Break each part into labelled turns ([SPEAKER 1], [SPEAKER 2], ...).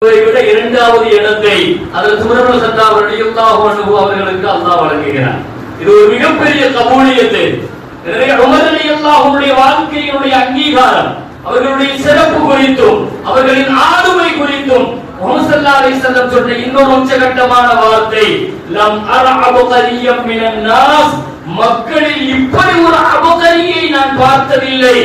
[SPEAKER 1] விட இரண்டாவது இடத்தை அதில் சுமரல் சத்தாப் ரலியல்லாஹு அன்ஹு அவர்களுக்கு அல்லாஹ் வழங்குகிறார். இது ஒரு மிகப்பெரிய கபூலியத்து. எனவே உமர் ரலியல்லாஹுடைய வாழ்க்கையினுடைய அங்கீகாரம், அவர்களுடைய சிறப்பு குறித்தும் அவர்களின் ஆளுமை குறித்தும் முஹம்மது ஸல்லல்லாஹு அலைஹி வஸல்லம் சொன்ன இன்னொரு உச்சகட்டமான வார்த்தை, லம் அர அபகரியம் மினன் நாஸ், மக்களில் இப்படி ஒரு அபகரியை நான் பார்த்ததில்லை,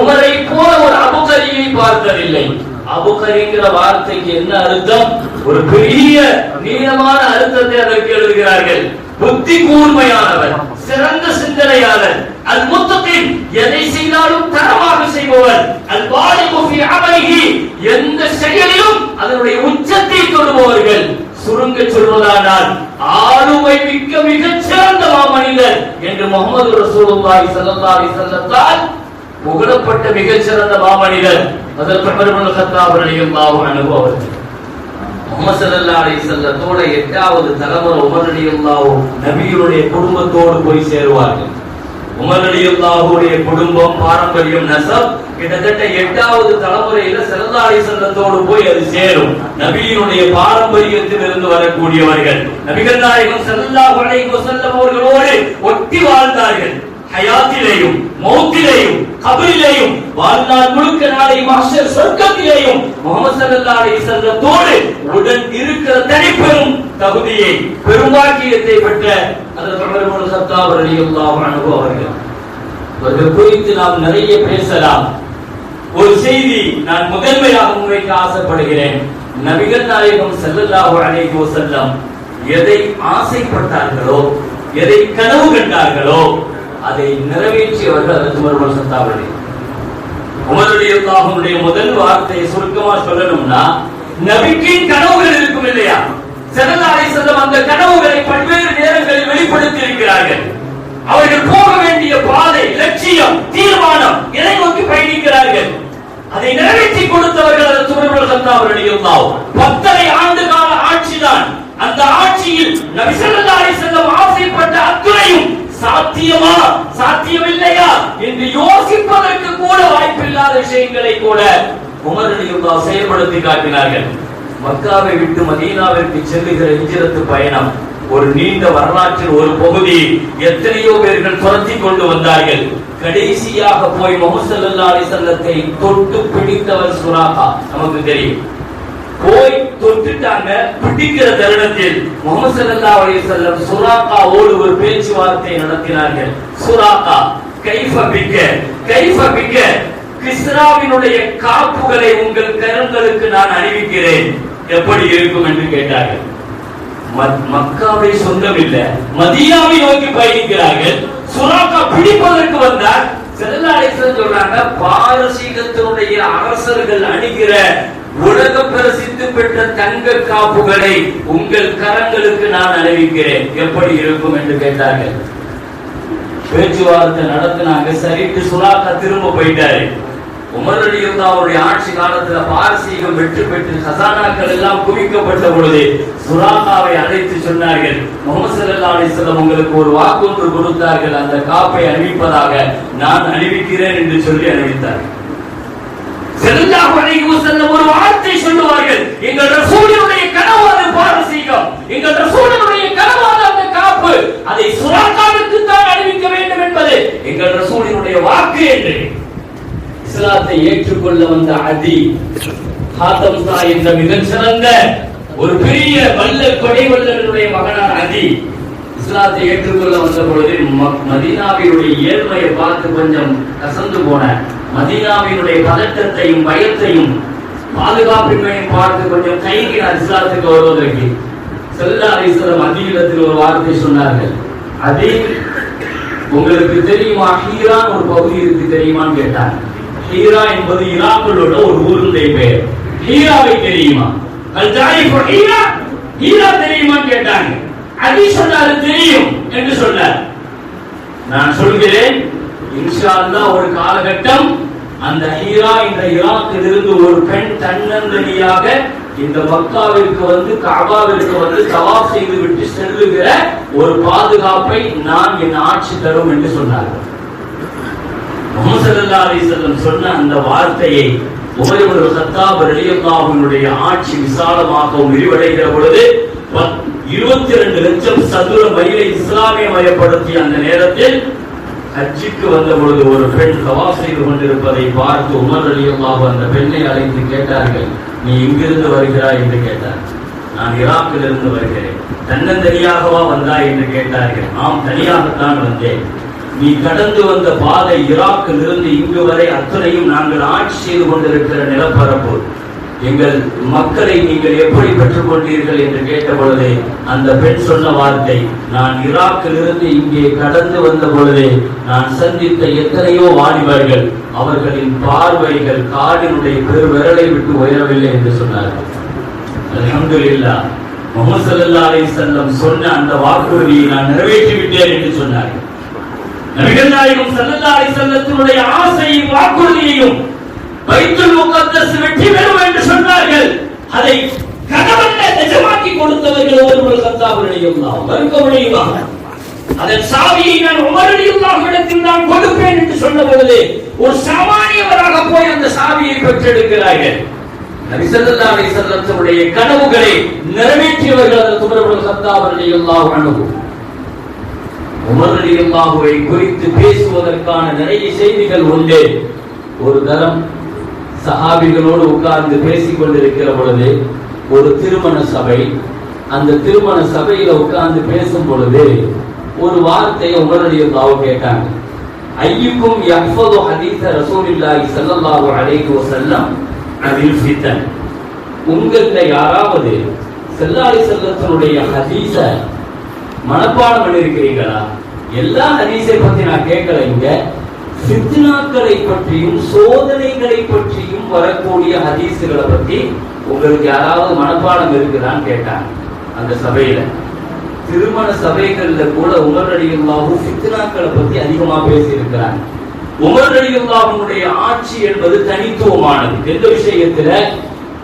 [SPEAKER 1] உமரை போல ஒரு அபகரியை பார்த்ததில்லை. அபுகரிங்கிற வார்த்தைக்கு என்ன அர்த்தம்? ஒரு பெரிய நீளமான அர்த்தத்தை அதற்கு எழுதுகிறார்கள். புத்தி கூர்மையானவர், சிறந்த சிந்தனையாளர், அல் முத்தகின், எதை செய்தாலும் தரமாக செய்பவர், அல் பாலிகு ஃபீ அமலிஹி, எந்த செயலிலும் அதனுடைய உச்சத்தை தொடுபவர்கள். சுருங்க சொல்வதானால் ஆளுமை மிக்க மிகச் சிறந்த மாமனிதர் என்று முஹம்மது ரசூலுல்லாஹி ஸல்லல்லாஹு அலைஹி வஸல்லம் புகழப்பட்ட மிகச் சிறந்த மாமனிதர் ஹஜ்ரத் உமர் இப்னு கத்தாப் ரலியல்லாஹு அன்ஹு அவர்கள். முஹம்மது ஸல்லல்லாஹு அலைஹி வஸல்லத்தோட 8வது தலைமுறை உமர் ரலியல்லாஹு நபியுடைய குடும்பத்தோடு போய் சேருவார்கள். உமர் ரலியல்லாஹுடைய குடும்பம், பாரம்பரியம், நஸப் கிட்டத்தட்ட 8வது தலைமுறையில ஸல்லல்லாஹு அலைஹி வஸல்லத்தோடு போய் அது சேரும். நபியினுடைய பாரம்பரியத்தில் இருந்து வரக்கூடியவர்கள் நபிகள் நாயகம் ஸல்லல்லாஹு அலைஹி வஸல்லம் அவர்களோடு ஒட்டி வாழ்ந்தார்கள். ஹயாத்திலேயும் மௌத்திலேயும் கபரிலேயும் வாழ்நாள் முழுக்க நாளை மஹ்ஷர் சொர்க்கத்திலேயும் முஹம்மது ஸல்லல்லாஹு அலைஹி வஸல்லத்தோடு உடன் இருக்கிற தனிப்பெரும் தகுதியை, பெரும்பாக்கியத்தை பெற்ற ஹஜ்ரத் உமர் இப்னு கத்தாப் ரலியல்லாஹு அன்ஹு அவர்கள். அவர்கள் குறித்து நாம் நிறைய பேசலாம். ஒரு செய்தி நான் முதன்மையாக முன்வைக்க ஆசைப்படுகிறேன். நபிகள் நாயகம் ஸல்லல்லாஹு அலைஹி வஸல்லம் எதை ஆசைப்பட்டார்களோ, எதை கனவு கண்டார்களோ அதை நிறைவேற்றியவர்கள் ஹஜ்ரத் உமர் இப்னு கத்தாப் அவர்கள். உமர் ரலியல்லாஹுடைய முதல் வார்த்தையை சுருக்கமா சொல்லணும்னா, நபிக்கு கனவுகள் இருக்கும் இல்லையா, ஸல்லல்லாஹு அலைஹி வஸல்லம் அந்த கனவுகளை பல்வேறு நேரங்களில் வெளிப்படுத்தி இருக்கிறார்கள். அவர்கள் போக வேண்டிய பாதை, லட்சியம், தீர்மானம், எதை நோக்கி பயணிக்கிறார்கள், அதை நிறைவேற்றி கொடுத்தவர்கள் ஹஜ்ரத் உமர் இப்னு கத்தாப் ரலியல்லாஹு. 10 ஆண்டு கால ஆட்சிதான். அந்த ஆட்சியில் நபி ஸல்லல்லாஹு அலைஹி வஸல்லம் ஆசைப்பட்ட அத்துணையும் சாத்தியமா சாத்தியமில்லையா என்று யோசிப்பதற்கு கூட வாய்ப்பில்லாத விஷயங்களை கூட உமர் ரலியல்லாஹு செயல்படுத்தி காட்டினார்கள். மக்காவை விட்டு மதீனாவிற்கு செல்லுகிற ஹிஜ்ரத் பயணம் ஒரு நீண்ட வரலாற்றில் ஒரு பகுதி. எத்தனையோ பேர்கள் துரத்தி கொண்டு வந்தார்கள். கடைசியாக போய் முஹம்மது ஸல்லல்லாஹு அலைஹி வஸல்லத்தை தொட்டு பிடித்தவர் சுராகா. நமக்கு தெரியும், போய் தொட்டுட்டாங்க. பிடிக்கிற தருணத்தில் முஹம்மது ஸல்லல்லாஹு அலைஹி வஸல்லம் சுராகாவோடு ஒரு பேச்சுவார்த்தை நடத்தினார்கள். சுராகா, கைஃப பிக்க, கைஃப பிக்க, கிஸ்ராவினுடைய காப்புகளை உங்கள் கரங்களுக்கு நான் அணிவிக்கிறேன், எப்படி இருக்கும் என்று கேட்டார்கள். மக்காவை சொந்தம் இல்ல, மதீனாவை நோக்கி பயணிக்கிறார்கள். சுராகா பிடிப்பதற்கு வந்தார். ஸல்லல்லாஹு அலைஹி வஸல்லம் சொல்றாங்க, பாரசீகத்தினுடைய அரசர்கள் அணிகிற உலக பிரசித்தி பெற்ற தங்க காப்புகளை உங்கள் கரங்களுக்கு நான் அணிவிக்கிறேன், எப்படி இருக்கும் என்று கேட்டார்கள். பேச்சுவார்த்தை நடத்தினாங்க. சரிட்டு சுராகா திரும்ப போயிட்டாரு. உமர் ரலியல்லாஹுடைய ஆட்சி காலத்துல பாரசீகம் வெற்றி பெற்று கசானாக்கள் எல்லாம் குவிக்கப்பட்ட பொழுது சுராகாவை அழைத்து சொன்னார்கள், முஹம்மது ஸல்லல்லாஹு அலைஹி வஸல்லம் உங்களுக்கு ஒரு வாக்குறுதி கொடுத்தார்கள், அந்த காப்பை அணிவிப்பதாக, நான் அணிவிக்கிறேன் என்று சொல்லி அணிவித்தார்கள். ஸல்லல்லாஹு அலைஹி வஸல்லம் ஒரு வார்த்தை சொல்லுவார்கள், எங்கள் ரசூலுடைய கனவு அது பாரசீகம், எங்கள் ரசூலுடைய கனவு அந்த காப்பு, அதை சுராகாவுக்கு தான் அணிவிக்க வேண்டும் என்பது எங்கள் ரசூலுடைய வாக்கு என்று. இஸ்லாத்தை ஏற்றுக்கொள்ள வந்த அதி ஹாத்தம் சா என்ற மிகச் சிறந்த ஒரு பெரிய வல்லல் கொடை வல்லலுடைய மகனான அதி இஸ்லாத்தை ஏற்றுக்கொள்ள வந்த பொழுது மதீனாவினுடைய ஏழ்மையை பார்த்து கொஞ்சம் கசந்து போன, மதீனாவினுடைய பதட்டத்தையும் பயத்தையும் பாதுகாப்பின்மையும் பார்த்து கொஞ்சம் கைகினார் இஸ்லாத்துக்கு வருவதற்கு. ஸல்லல்லாஹு அலைஹி வஸல்லம் அதியிடத்தில் ஒரு வார்த்தை சொன்னார்கள். அதி, உங்களுக்கு தெரியுமா ஹீரான் ஒரு பகுதி இருக்கு தெரியுமான்னு கேட்டார். ஹீரா என்பது ஈராக்கில் உள்ள ஒரு ஊருடைய பெயர். ஹீராவை தெரியுமா? ஹீரா தெரியுமான்னு கேட்டாங்க. அதி சொன்னாரு தெரியும் என்று சொன்னார். நான் சொல்கிறேன், இன்ஷா அல்லாஹ் ஒரு காலகட்டம் அந்த ஹீரா இந்த ஈராக்கில் இருந்து ஒரு பெண் தன்னந்தனியாக இந்த மக்காவிற்கு வந்து கஅபாவிற்கு வந்து தவாப் செய்து விட்டு செல்லுகிற ஒரு பாதுகாப்பை நான் என் ஆட்சி தரும் என்று சொன்னார்கள். முஹம்மது ஸல்லல்லாஹு அலைஹி வஸல்லம் சொன்ன அந்த வார்த்தையை உமர் இப்னு கத்தாப் ரலியல்லாஹு அன்ஹுடைய ஆட்சி விசாலமாகவும் விரிவடைகிற பொழுது 22 லட்சம் சதுர மைலை இஸ்லாமியமயப்படுத்திய அந்த நேரத்தில் ஹஜ்ஜுக்கு வந்த பொழுது ஒரு பெண் தவாஃப் செய்து கொண்டிருப்பதை பார்த்து உமர் ரலியல்லாஹு அந்த பெண்ணை அழைத்து கேட்டார்கள், நீ இங்கிருந்து வருகிறாய் என்று கேட்டார். நான் ஈராக்கில் இருந்து வருகிறேன். தன்னந்தனியாகவா வந்தாய் என்று கேட்டார்கள். ஆம், தனியாகத்தான் வந்தேன். நீ கடந்து வந்த பாதை ஈராக்கில் இருந்து இங்கு வரை அத்தனையும் நாங்கள் ஆட்சி செய்து கொண்டிருக்கிற நிலப்பரப்பு. எங்கள் மக்களை நீங்கள் எப்படி பெற்றுக் கொண்டீர்கள் என்று கேட்ட பொழுது அந்த பெண் சொன்ன வார்த்தை, நான் ஈராக்கில் இருந்து இங்கே கடந்து வந்த பொழுது நான் சந்தித்த எத்தனையோ வாலிபர்கள், அவர்களின் பார்வைகள் காடினுடைய பெருவிரலை விட்டு உயரவில்லை என்று சொன்னார்கள். அல்ஹம்துலில்லாஹ், முஹம்மது ஸல்லல்லாஹு அலைஹி வஸல்லம் சொன்ன அந்த வாக்குறுதியை நான் நிறைவேற்றி விட்டேன் என்று சொன்னார்கள். நபிகள் நாயகம் ஸல்லல்லாஹு அலைஹி வஸல்லத்தினுடைய ஆசையும் வாக்குறுதியையும் பைத்துல் முகத்தஸ் வெற்றி பெறும் என்று சொன்னார்கள். அதை கனவல்ல நிஜமாக்கி கொடுத்தவர்கள் உமர் இப்னு கத்தாப் ரலியல்லாஹு அன்ஹு முடியுமாக. அதன் சாவியை நான் உமர் ரலியல்லாஹு இடத்தில் தான் கொடுப்பேன் என்று சொன்ன பொழுது ஒரு சாமானியவராக போய் அந்த சாவியை பெற்றெடுக்கிறார்கள். நபி ஸல்லல்லாஹு அலைஹி வஸல்லத்துடைய கனவுகளை நிறைவேற்றியவர்கள் அந்த உமர் இப்னு கத்தாப் ரலியல்லாஹு அன்ஹு. உமர் ரலியல்லாஹுவை குறித்து பேசுவதற்கான நிறைய செய்திகள் உண்டு. ஒரு தரம் சஹாபிகளோடு உட்கார்ந்து பேசிக் கொண்டிருக்கிற பொழுது ஒரு திருமண சபை, அந்த திருமண சபையில உட்கார்ந்து பேசும் பொழுது ஒரு வார்த்தையை உமர் ரலியல்லாஹு கேட்டாங்க. ஐயுக்கும் யஹ்ஃபது ஹதீஸ ரசூலுல்லாஹி ஸல்லல்லாஹு அலைஹி வஸல்லம் அனில் ஃபிதன். உங்கள்ல யாராவது ஸல்லல்லாஹு அலைஹி வஸல்லத்துடைய ஹதீஸ மனப்பாடம் பண்ணிருக்கிறீங்களா? எல்லா ஹதீஸை பத்தி நான் கேட்கல, இங்க ஃபித்னாக்களை பற்றியும் சோதனைகளை பற்றியும் வரக்கூடிய ஹதீஸுகளை பத்தி உங்களுக்கு யாராவது மனப்பாடம் இருக்குதான்னு கேட்டாங்க அந்த சபையில. திருமண சபைகள்ல கூட உமர் ரலியல்லாஹு ஃபித்னாக்களை பத்தி அதிகமா பேசி இருக்கிறாங்க. உமர் ரலியல்லாஹுடைய ஆட்சி என்பது தனித்துவமானது. எந்த விஷயத்துல?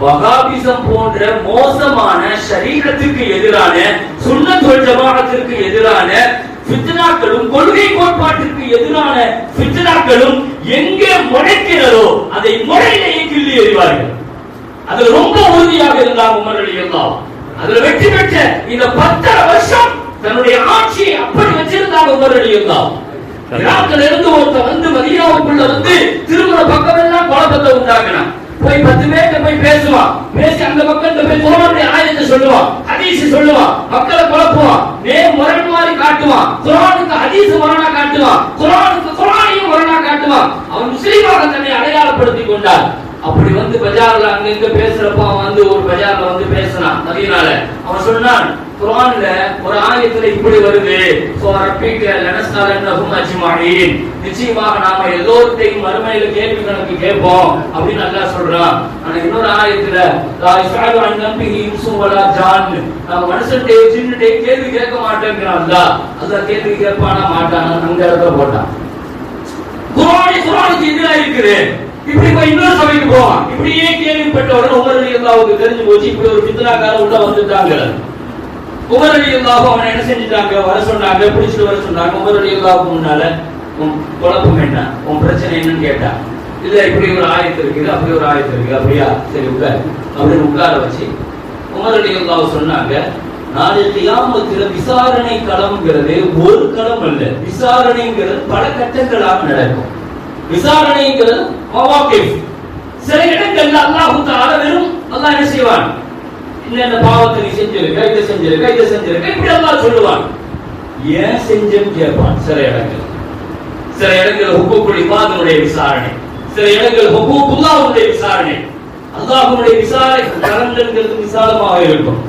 [SPEAKER 1] வஹாபிசம் போன்ற மோசமான ஷரீஅத்துக்கு எதிரான, சுன்னத் வல் ஜமாஅத்திற்கு எதிரான ஃபித்னாக்களும் கொள்கை கோட்பாட்டிற்கு எதிரான ஃபித்னாக்களும் எங்கே முளைக்கிறதோ அதை முறையிலேயே கிள்ளி எறிவார்கள். அதுல ரொம்ப உறுதியாக இருந்தாங்க உமர் ரலியல்லாஹு. அதுல வெற்றி பெற்ற இந்த 10 வருஷம் தன்னுடைய ஆட்சியை அப்படி வச்சிருந்தாங்க உமர் ரலியல்லாஹு. ஈராக்ல இருந்து ஒருத்தர் வந்து மதீனாவுக்குள்ள வந்து திருமண பக்கம் எல்லாம் குழப்பத்தை உண்டாக்குனான். போய் 10 பேர்ட்ட போய் பேசுவான், பேசி அந்த பக்கத்துல போய் குர்ஆனுடைய ஆயத்தை சொல்லுவான், ஹதீஸ் சொல்லுவான், மக்களை குழப்புவான், முரண் மாதிரி காட்டுவான், குர்ஆனுக்கு ஹதீஸ் முரணா காட்டுவான், குர்ஆனுக்கு குர்ஆனையும் முரணா காட்டுவான். அவன் முஸ்லிமாக தன்னை அடையாளப்படுத்திக் கொண்டான். அப்படி வந்து பஜார்ல அங்க பேசுறப்ப அவன் வந்து ஒரு பஜார்ல வந்து பேசினான் மதீனால. அவன் சொன்னான், குர்ஆன்ல ஒரு ஆயத்துல இப்படி வருது, நிச்சயமாக நாம எல்லோருத்தையும் மறுமையில கேள்வி கணக்கு கேட்போம் அப்படின்னு அல்லாஹ் சொல்றான். ஆனா இன்னொரு ஆயத்துல நம்ம மனுஷன்டே ஜின்னுட்டே கேள்வி கேட்க மாட்டேங்கிறான் அல்லாஹ். அல்லாஹ் கேள்வி கேட்பானா மாட்டானா அந்த இடத்துல போட்டான். குர்ஆனுக்கு எதிராக இருக்குது. இப்படி போய் இன்னொரு சபைக்கு போவான். இப்படியே கேள்விப்பட்டவுடன் உமர் ரலியல்லாஹுவுக்கு தெரிஞ்சு போச்சு, இப்படி ஒரு ஃபித்னாக்காரர் உள்ள வந்துட்டாங்க. உமர் ரலியல்லாஹு அவனை என்ன செஞ்சிட்டாங்க, வர சொன்னாங்க, பிடிச்சிட்டு வர சொன்னாங்க. உமர் ரலியல்லாஹுக்கு முன்னால குழப்பம் என்ன, உன் பிரச்சனை என்னன்னு கேட்டா, இல்ல இப்படி ஒரு ஆயத்து இருக்குது, அப்படி ஒரு ஆயத்து இருக்குது. அப்படியா, சரி உட்கார் அப்படின்னு உட்கார வச்சு உமர் ரலியல்லாஹு சொன்னாங்க, நாளை கியாமத்துல விசாரணை களம்ங்கிறது ஒரு களம் அல்ல, விசாரணைங்கிறது பல கட்டங்களாக நடக்கும். விசாரணைங்கிறது மவாகிஃப். சில இடங்கள்ல அல்லாஹ் தஆலா வெறும் அல்லாஹ் என்ன செய்வான், இந்த பாவத்தை நீ செஞ்சிருக்க, இதை செஞ்சிருக்க, இதை செஞ்சிருக்க, இப்படி அல்லாஹ் சொல்லுவான். ஏன் செஞ்சேன்னு கேட்பான். சில இடங்கள் ஹுக்கூக்குல் இபாதுடைய விசாரணை, சில இடங்கள் ஹுக்கூக்குல்லாஹ்வுடைய விசாரணை. அல்லாஹ்வுடைய விசாரணை கரங்கள்ங்கிறது விசாலமாக இருக்கும்.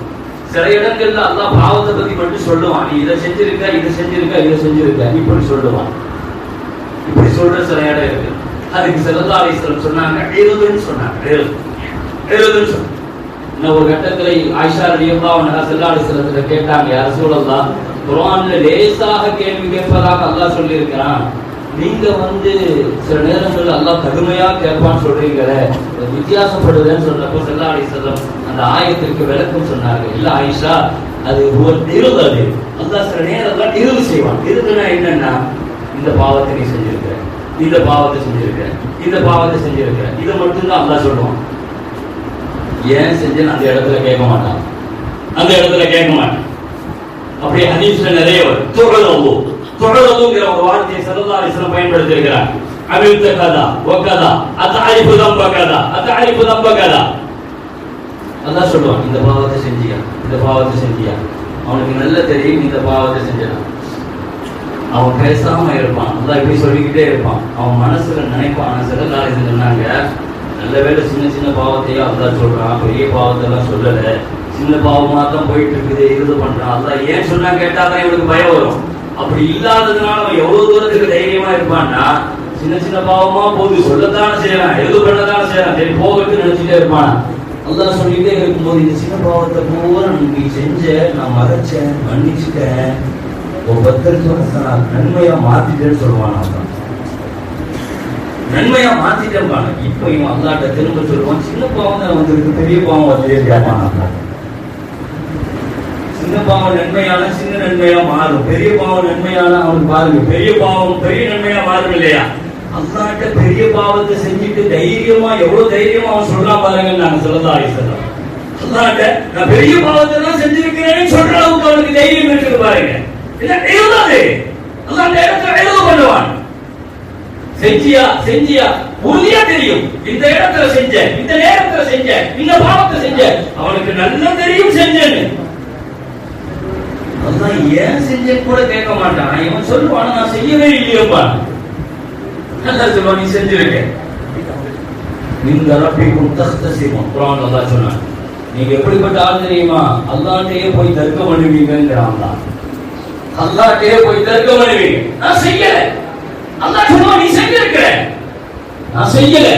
[SPEAKER 1] சில இடங்கள்ல அல்லாஹ் பாவத்தை பத்தி மட்டும் சொல்லுவான், நீ இதை செஞ்சிருக்க, இதை செஞ்சிருக்க, இதை செஞ்சிருக்க, இப்படி சொல்லுவான். இப்படி சொல்ற சில இடம் இருக்கு. அதுக்கு ஸல்லல்லாஹு அலைஹி வஸல்லம் சொன்னாங்க, எழுதுன்னு சொன்னாங்க. எழுதுன்னு சொன்னாங்க. இன்னும் ஒரு கட்டத்துல ஆயிஷா ரலியல்லாஹு அன்ஹா ஸல்லல்லாஹு அலைஹி வஸல்லம் கேட்டாங்க, யா ரசூலல்லாஹ், குர்ஆன்ல லேசாக கேள்வி கேட்பதாக அல்லாஹ் சொல்லி இருக்கிறான், நீங்க வந்து சில நேரங்கள்ல அல்லாஹ் கடுமையா கேட்பான்னு சொல்றீங்களே, வித்தியாசப்படுதுன்னு சொன்னப்போ ஸல்லல்லாஹு அலைஹி வஸல்லம் அந்த ஆயத்திற்கு விளக்கம் சொன்னாங்க. இல்ல ஆயிஷா, அது ஒரு நிறுவு. அது அல்லாஹ் சில நேரத்துல நிறுவு செய்வான். நிறுவுனா என்னன்னா, இந்த பாவத்தை நீ செஞ்சிருக்க, இந்த பாவத்தை செஞ்சிருக்க, இந்த பாவத்தை செஞ்சிருக்கிறேன். இதை மட்டும்தான் அல்லாஹ் சொல்லுவான். ஏன் செஞ்சேன்னு அந்த இடத்துல கேட்க மாட்டான். அந்த இடத்துல கேட்க மாட்டான். அப்படி ஹதீஸ்ல நிறைய வரும். துஹலதுங்கிற ஒரு வார்த்தையை ஸல்லல்லாஹு அலைஹி வஸல்லம் பயன்படுத்தி இருக்கிறார். அமில்த கதா வகதா அத்அரிஃபு தம்ப கதா அத்அரிஃபு தம்ப கதா. அல்லாஹ் சொல்லுவான், இந்த பாவத்தை செஞ்சியா, இந்த பாவத்தை செஞ்சியா. அவனுக்கு நல்லா தெரியும் இந்த பாவத்தை செஞ்சான். அவன் பேசாம இருப்பான். அல்லாஹ் இப்படி சொல்லிக்கிட்டே இருப்பான். அவன் மனசுல நினைப்பான். ஸல்லல்லாஹு அலைஹி வஸல்லம் சொன்னாங்க, நல்ல வேளை சின்ன சின்ன பாவத்தையும் அல்லாஹ் சொல்றான், பெரிய பாவத்தெல்லாம் சொல்லல. சின்ன பாவமா தான் போயிட்டு இருக்குது, இது பண்றான். அல்லாஹ் ஏன் சொன்னா கேட்டாதான் இவனுக்கு பயம் வரும். அப்படி இல்லாததுனால அவன் எவ்வளவு தூரத்துக்கு தைரியமா இருப்பான்னா, சின்ன சின்ன பாவமா போது சொல்லத்தானே செய்யறான், எழுது பண்ணதானே செய்யறான், சரி போகட்டு நினைச்சுட்டே இருப்பான். அல்லாஹ் சொல்லிட்டே இருக்கும்போது இந்த சின்ன பாவத்தை பூரா நீ செஞ்ச, நான் மறைச்சேன், மன்னிச்சுட்டேன், ஒரு 10 வருஷம் நன்மையா மாத்திட்டேன்னு சொல்லுவான். நன்மையா மாத்திட்டேன். இப்ப இவன் அல்லாட்ட திரும்ப சொல்லுவான், சின்ன பாவம் தான் வந்திருக்கு, பெரிய பாவம் வரலையே கேட்பான். சின்ன பாவம் நன்மையான சின்ன நன்மையா மாறும், பெரிய பாவம் நன்மையான அவனுக்கு பாருங்க, பெரிய பாவம் பெரிய நன்மையா மாறும் இல்லையா. அல்லாட்ட பெரிய பாவத்தை செஞ்சுட்டு தைரியமா, எவ்வளவு தைரியமா அவன் சொல்லலாம் பாருங்க. நாங்க ஸல்லல்லாஹு அலைஹி வஸல்லம் அல்லாட்ட நான் பெரிய பாவத்தை தான் செஞ்சிருக்கிறேன்னு சொல்ற அளவுக்கு அவனுக்கு தைரியம் இருக்குது பாருங்க. இல்ல எழுதாது, அல்லாஹ் நேரத்துல எழுத பண்ணுவான். செஞ்சியா செஞ்சியா உறுதியா தெரியும், இந்த இடத்துல செஞ்ச, இந்த நேரத்துல செஞ்ச, இந்த பாவத்தை செஞ்ச, அவனுக்கு நல்லா தெரியும் செஞ்சேன்னு. அல்லாஹ் ஏன் செஞ்சேன்னு கூட கேட்க மாட்டான். இவன் சொல்லுவான், நான் செய்யவே இல்லையோப்பா. அல்லாஹ் சொல்லுவான், நீ செஞ்சிருக்க. இந்த ரப்பிக்கும் தஹ்தஸிமுன். குர்ஆன்ல அல்லாஹ் சொன்னான், நீங்க எப்படிப்பட்ட ஆள் தெரியுமா, அல்லாஹ்ட்டே போய் தர்க்கம் பண்ணுவீங்கங்கறான். அல்லாஹ்ட்டே போய் தர்க்கம் பண்ணுவீங்க. நான் செய்யல. அல்லாஹ் சொல்லுவான், நீ செஞ்சிருக்கிற. நான் செய்யல.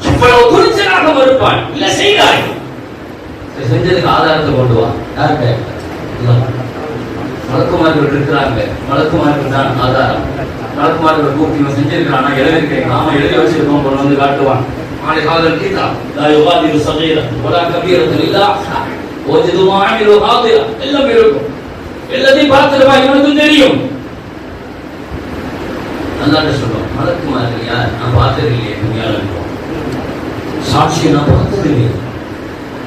[SPEAKER 1] இவ்வளவு துணிச்சலாக மறுப்பான். இல்ல செய்தாய், செஞ்சதுக்கு ஆதாரத்தை கொண்டு வா. யார்கிட்ட? மலக்குமார்கள் இருக்கிறாங்க, மலக்குமார்கள் தான் ஆதாரம். மலக்குமார்கள் கூப்பிட்டு செஞ்சிருக்கிறான், எழுதிருக்கேன், நாம எழுதி வச்சிருக்கோம், கொண்டு வந்து காட்டுவான். மாலிகாதல் கிதாப் லா யுகாதிரு ஸகீரா வலா கபீரா இல்லா அஹ்ஸா வஜது மா அமிலு ஹாதிரா. எல்லாம் இருக்கும், எல்லாத்தையும் பார்த்துடுவா, இவனுக்கு தெரியும். அல்லாஹ் சொல்லுவான், மலக்குமார்கள் யார், நான் பார்த்தது இல்லையே துனியால இருக்கும், சாட்சியை நான் பார்த்தது இல்லையே.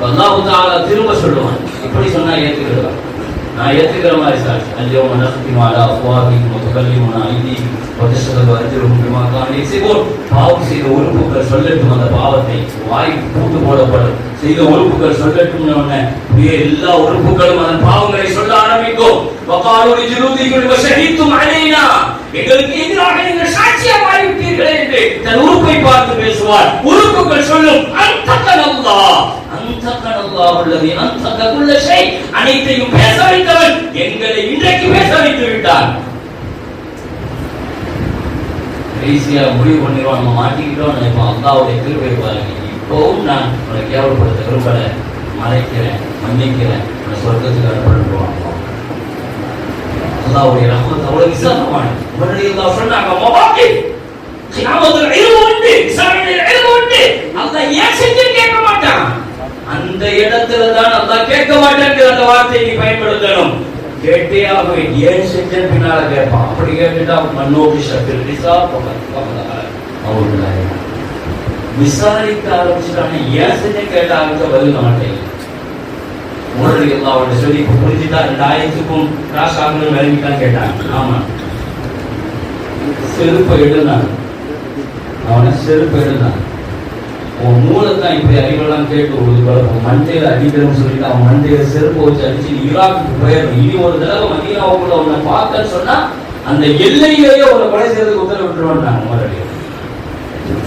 [SPEAKER 1] அல்லாஹ் தஆலா திரும்ப சொல்லுவான், இப்படி சொன்னா ஏத்துக்கிடுவான். நான் ஏத்துக்கிற மாதிரி சாட்சி. அல்யௌம நக்திமு அலா அஃப்வாஹிஹிம் வ துகல்லிமுனா ஐதீஹிம் வ தஷ்ஹது அர்ஜுலுஹும் பிமா கானூ யக்ஸிபூன். பாவம் செய்த உறுப்புகள் சொல்லட்டும் அந்த பாவத்தை, வாய் பூட்டு போடப்படும். செய்த உறுப்புகள் சொல்லட்டும். எல்லா உறுப்புகளும் அதன் பாவங்களை சொல்ல ஆரம்பிக்கும். வகாலு லிஜுலூதிஹிம் வ ஷஹீதும் அலைனா. எங்களுக்கு எதிராக நீங்கள் சாட்சியாக மாறிவிட்டீர்களே என்று தன் உறுப்பை பார்த்து பேசுவார். உறுப்புகள் சொல்லும், அன்தகனல்லாஹ் அன்தகனல்லாஹு அல்லதி அன்தக குல்ல ஷை. அனைத்தையும் பேச வைத்தவன் எங்களை இன்றைக்கு பேச வைத்து விட்டான். கடைசியா முடிவு பண்ணிடுவான், நம்ம மாட்டிக்கிட்டோம் நினைப்போம். அல்லாஹ்வுடைய கிருபை பாருங்க, இப்பவும் நான் உன்னை கேவலப்படுத்த விரும்பல, மறைக்கிறேன், மன்னிக்கிறேன், உன்னை சொர்க்கத்துக்கு அனுப்பிடுவான். அல்லாஹ்வுடைய ரஹ்மத் அவ்வளவு விசாலமானது. முன்னாடி அல்லாஹ் சொன்னாங்க, மவாக்கி கியாமத்துல் இல்மு உண்டு, விசாரணையில் இல்மு உண்டு. அல்லாஹ் ஏன் செஞ்சேன்னு கேட்க மாட்டான். அந்த இடத்துல தான் அல்லாஹ் கேட்க மாட்டேங்கிற அந்த வார்த்தையை நீ பயன்படுத்தணும். கேட்டே ஆக ஏன் செஞ்சேன்னு பின்னால கேட்பான். அப்படி கேட்டுட்டா மன்னோக்கி ஷக்கில் ரிசா அவங்க விசாரிக்க ஆரம்பிச்சுட்டாங்க. ஏன் செஞ்சேன்னு கேட்ட ஆரம்பிச்சா பதில் மாட்டேங்க. முன்னாடி அல்லாஹ்வோட சொல்லி புரிஞ்சுட்டா 2 ஆயத்துக்கும் கிராஸ் ஆகணும்னு விளங்கிட்டான்னு கேட்டாங்க. ஆமா, செருப்பை எடுனான், அவனை செருப்பை எடுனான். உன் மூலத்தான் இப்படி அறிவெல்லாம் கேட்டு ஒரு மண்டையில அடிக்கிறோம்னு சொல்லிட்டு அவன் மண்டையில செருப்பு வச்சு அடிச்சு ஈராக்கு போயிடணும். இனி ஒரு தடவை மதீனாவுக்குள்ள உன்னை பார்க்கன்னு சொன்னா அந்த எல்லையிலேயே உன்னை கொலை செய்யறதுக்கு உத்தரவிட்டுருவாங்க. மறுபடியும்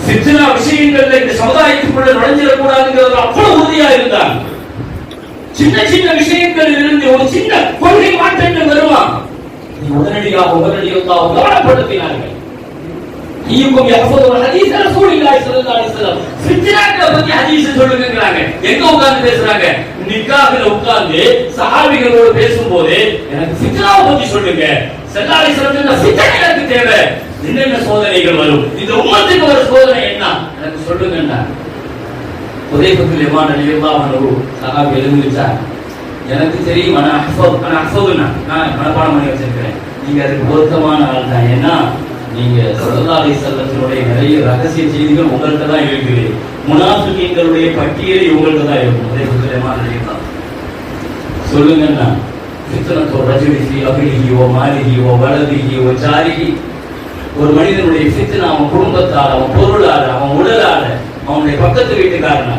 [SPEAKER 1] சித்தனா விஷயங்கள்ல இந்த சமுதாயத்துக்குள்ள நுழைஞ்சிடக்கூடாதுங்கிறது அவ்வளவு உறுதியா இருந்தாங்க. சின்ன சின்ன விஷயங்கள் இருந்து ஒரு சின்ன கொள்கை மாற்றங்கள் வருவான். உடனடியாக கவனப்படுத்தினார்கள். ஈக்கும் யஹ்ஃபதுல் ஹதீஸ் ரசூலுல்லாஹி ஸல்லல்லாஹு அலைஹி வஸல்லம். ஃபித்னாக்களை பத்தி ஹதீஸ் சொல்லுங்கங்கறாங்க. எங்க உட்கார்ந்து பேசுறாங்க? நிக்காஹ்ல உட்கார்ந்து சஹாபிகளோட பேசும்போது எனக்கு ஃபித்னாவை பத்தி சொல்லுங்க. ஸல்லல்லாஹு அலைஹி வஸல்லம் சொன்ன ஃபித்னா எனக்கு தேவை. என்னென்ன சோதனைகள் வரும், இந்த உம்மத்துக்கு ஒரு சோதனை என்ன எனக்கு சொல்லுங்கன்னா. ஹுதைஃபத்துல் யமான் ரலியல்லாஹு அன்ஹு சஹாபி எழுந்துச்சார். எனக்கு தெரியும், நான் மனப்பாடம் பண்ணி வச்சிருக்கிறேன், நீங்க அதுக்கு பொருத்தமான ஆள் தான். ஏன்னா நீங்க ஸல்லல்லாஹு அலைஹி வஸல்லத்தினுடைய நிறைய ரகசிய செய்திகள் உங்கள்கிட்ட தான் இருக்குது. முனாஃபிகீன்களுடைய பட்டியலை உங்கள்கிட்ட தான் இருக்கும். அதே சுலைமான் சொல்லுங்கன்னா ஃபித்னத்து ரஜுலி ஃபீ அஹ்லிஹி வ மாலிஹி வ வலதிஹி வ ஜாரிஹி, ஒரு மனிதனுடைய ஃபித்னா அவன் குடும்பத்தால், அவன் பொருளால, அவன் உடலால, அவனுடைய பக்கத்து வீட்டுக்காரன.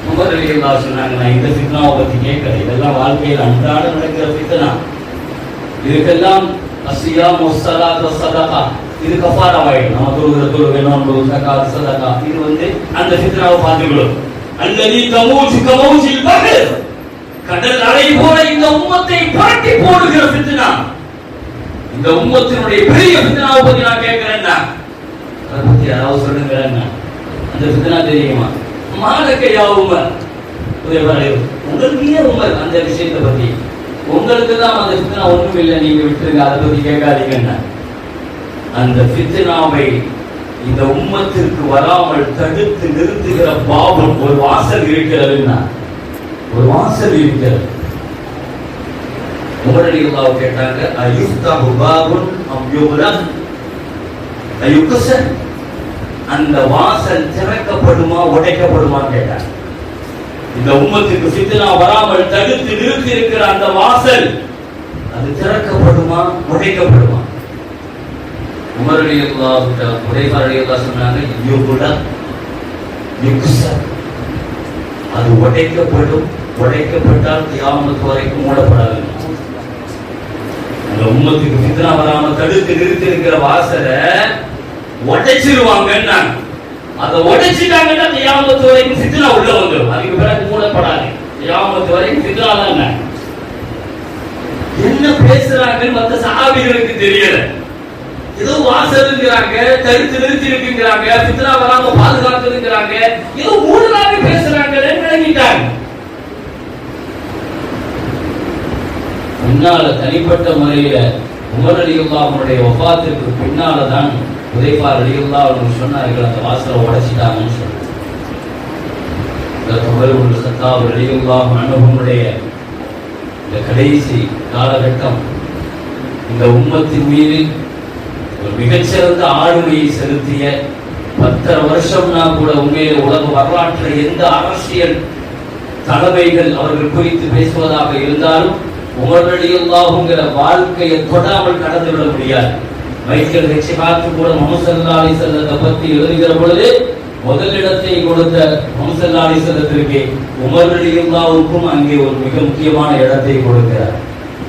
[SPEAKER 1] உமர் ரலியல்லாஹு சொன்னாங்க, நான் இந்த ஃபித்னாவை பத்தி கேட்கல, இதெல்லாம் வாழ்க்கையில் அன்றாட நடக்கிற ஃபித்னா. இதுக்கெல்லாம் அஸ்ஸியாம் வஸ்ஸலாத் வஸ்ஸதகா, இது கஃபாராவாயிடும். நம்ம தொழுகை நோன்பு ஸகாத் ஸதகா, இது அந்த ஃபித்னாவை பார்த்துக்கணும். அல்லதி தமூஜு கமௌஜில் பஹர், கடல் அலை போல இந்த உம்மத்தை புரட்டி போடுகிற ஃபித்னா. இந்த உம்மத்தினுடைய பெரிய ஃபித்னாவை பத்தி நான் கேட்கிறேன்னா, அதை பத்தி யாராவது சொல்லுங்க. அந்த ஃபித்னா தெரியுமா? மாலக்கையா உமர், உங்களுக்கு ஏன் உமர் அந்த விஷயத்தை பத்தி? உங்களுக்கு தான் அந்த ஃபித்னா ஒண்ணும் இல்லை, நீங்க விட்டுருங்க, அதை பத்தி கேட்காதீங்கன்னா. அந்த ஃபித்னாவை இந்த உம்மத்திற்கு வராமல் தடுத்து நிறுத்துகிற பாபம் ஒரு வாசல் இருக்கிறதுன்னா, ஒரு வாசல் இருக்கிறது. உமர் ரலியல்லாஹு கேட்டாங்க, அயுஃப்தஹு பாபுன் அம் யுக்லக் அயுக்ஸர், அந்த வாசல் திறக்கப்படுமா உடைக்கப்படுமா கேட்டாங்க. இந்த உம்மத்துக்கு ஃபித்னா வராமல் தடுத்து நிறுத்தி இருக்கிற அந்த வாசல், அது திறக்கப்படுமா உடைக்கப்படுமா? உமர் ரலியல்லாஹு ஹுதைஃபா ரலியல்லாஹு சொன்னாங்க, யுக்லக் யுக்ஸர், அது உடைக்கப்படும், உடைக்கப்பட்டால் கியாமத் வரைக்கும் மூடப்படாது. அந்த உம்மத்துக்கு ஃபித்னா வராம தடுத்து நிறுத்தி இருக்கிற வாசலை உடைச்சிருவாங்கன்னா, அதை உடைச்சிட்டாங்கன்னா கியாமத் வரைக்கும் ஃபித்னா உள்ள வந்துடும். அதுக்கு பிறகு மூடப்படாது. கியாமத் வரைக்கும் ஃபித்னா தான். என்ன பேசுறாங்கன்னு மற்ற சஹாபிகளுக்கு தெரியல. ஏதோ வாசல்ங்கிறாங்க, தடுத்து நிறுத்தி இருக்குங்கிறாங்க, ஃபித்னா வராம பாதுகாத்துங்கிறாங்க, ஏதோ மூடலாக பேசுறாங்கன்னு நினைக்கிட்டாங்க. முன்னால தனிப்பட்ட முறையில உமர் ரலியல்லாஹுடைய வஃபாத்திற்கு பின்னால்தான் ஹுதைஃபா ரலியல்லாஹு சொன்னார்கள், அந்த வாசலை உடைச்சிட்டாங்கன்னு சொன்னாங்க. உமர் இப்னு கத்தாப் ரலியல்லாஹு அன்ஹுடைய இந்த கடைசி காலகட்டம் இந்த உம்மத்தின் மீது ஒரு மிகச்சிறந்த ஆளுமையை செலுத்திய 10 வருஷம்னா கூட உண்மையிலே உலக வரலாற்றில் எந்த அரசியல் தலைமைகள் அவர்கள் குறித்து பேசுவதாக இருந்தாலும் உமர் ரலியல்லாஹுங்கிற வாழ்க்கையை தொடாமல் கடந்து விட முடியாது. மைக்கேல் ஹெச்ஹார்ட் கூட முஹம்மது ஸல்லல்லாஹு அலைஹி வஸல்லத்தை பற்றி எழுதுகிற பொழுது முதலிடத்தை கொடுத்த முஹம்மது ஸல்லல்லாஹு அலைஹி வஸல்லத்திற்கு உமர் ரலியல்லாஹுக்கும் அங்கே ஒரு மிக முக்கியமான இடத்தை கொடுக்கிறார்.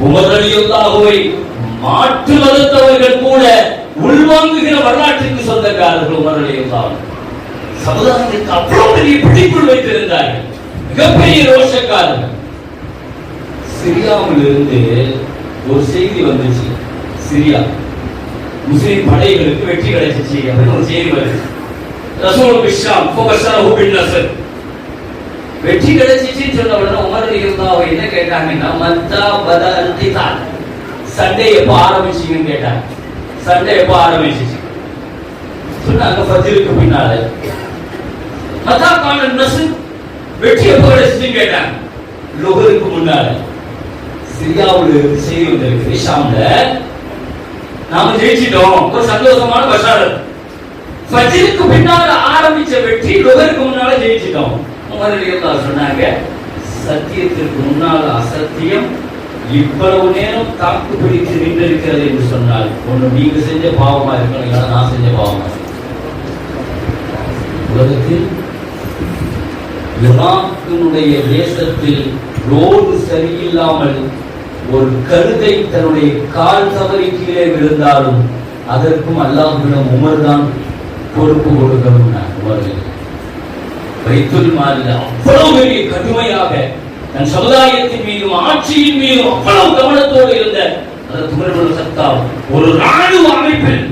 [SPEAKER 1] உமர் ரலியல்லாஹுவை மாற்று மதத்தவர்கள் கூட உள்வாங்குகிற வரலாற்றுக்கு சொந்தக்காரர்கள் உமர் ரலியல்லாஹு. சமுதாயத்திற்கு அவ்வளவு பெரிய பிடிக்குள் வைத்திருந்தார்கள், மிகப்பெரிய ரோஷக்காரர்கள். சிரியாவில் இருந்து ஒரு செய்தி வந்துச்சு, சிரியா முஸ்லிம் படைகளுக்கு வெற்றி கிடைச்சிச்சு அப்படின்னு ஒரு செய்தி வருது. ரசூல் பிஷாம் ஃபபஷரஹு பின்னஸ்ர், வெற்றி கிடைச்சிச்சுன்னு சொன்ன உடனே உமர் ரலியல்லாஹு என்ன கேட்டாங்கன்னா, மத்தா பதல் கிதால், சண்டே எப்போ ஆரம்பிச்சீங்கன்னு கேட்டாங்க. சண்டே எப்போ ஆரம்பிச்சிச்சு சொன்னாங்க, ஃபஜ்ருக்கு பின்னால. மத்தா கான நஸ்ர், வெற்றி எப்போ கிடைச்சிச்சுன்னு கேட்டாங்க. லுஹருக்கு முன்னால. சிரியாவில் செய்தி வந்திருக்கு, ஷாம்ல நாம ஜெயிச்சிட்டோம், ஒரு சந்தோஷமான பஷாரத். ஃபஜ்ருக்கு பின்னால ஆரம்பிச்ச வெற்றி லுஹருக்கு முன்னால ஜெயிச்சிட்டோம். உமர் ரலியல்லாஹு சொன்னாங்க, சத்தியத்திற்கு முன்னால் அசத்தியம் இவ்வளவு நேரம் தாக்கு பிடித்து நின்றிருக்கிறது என்று சொன்னால், ஒன்று நீங்க செஞ்ச பாவமா இருக்கணும், இல்லைன்னா நான் செஞ்ச பாவமா இருக்கணும். உலகத்தில் ஈராக்கினுடைய தேசத்தில் ரோடு சரியில்லாமல் ஒரு கழுதை தன்னுடைய கால் தவறி கீழே விழுந்தாலும் அதற்கும் அல்லாஹ்விடம் உமர் தான் பொறுப்பு கொடுக்கணும். பைத்துல் மால்ல அவ்வளவு பெரிய கடுமையாக தன் சமுதாயத்தின் மீதும் ஆட்சியின் மீதும் அவ்வளவு கவனத்தோடு இருந்த உமர் இப்னு கத்தாப் ஒரு ராணுவ அமைப்பில்